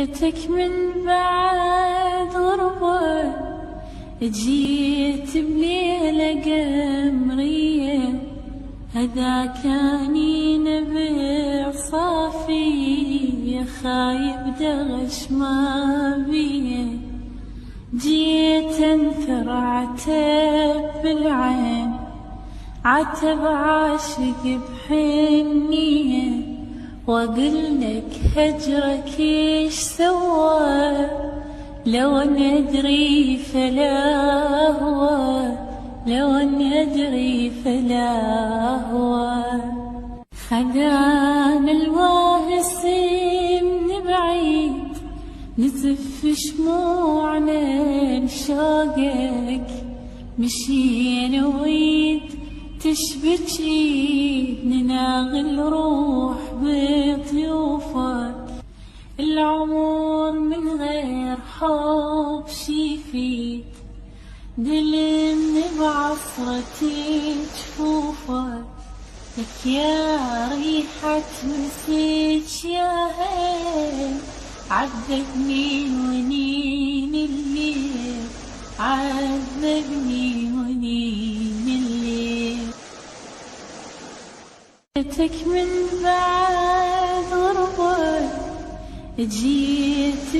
جيتك من بعد غربة، جيت بليلة قمرية، هذا كان نبع صافي خايب دغش ما بيه. جيت انثر عتب بالعين، عتب عاشق بحنية، واقولك هجرك ايش سوى، لو ندري فلا هو، لو ندري فلا هو. خذانا الواهس من بعيد، نزف شموعنا لشوقك، مشينا ويد تشبك ايد، نناغل روح بضيوفك. العمر من غير حب شي يفيد، دلني بعصرتي جفوفك. لك يا ريحة مسك يا هيل، عذبني ونين الليل، عذبني ونين الليل. جيتك من بعد غربة، جيت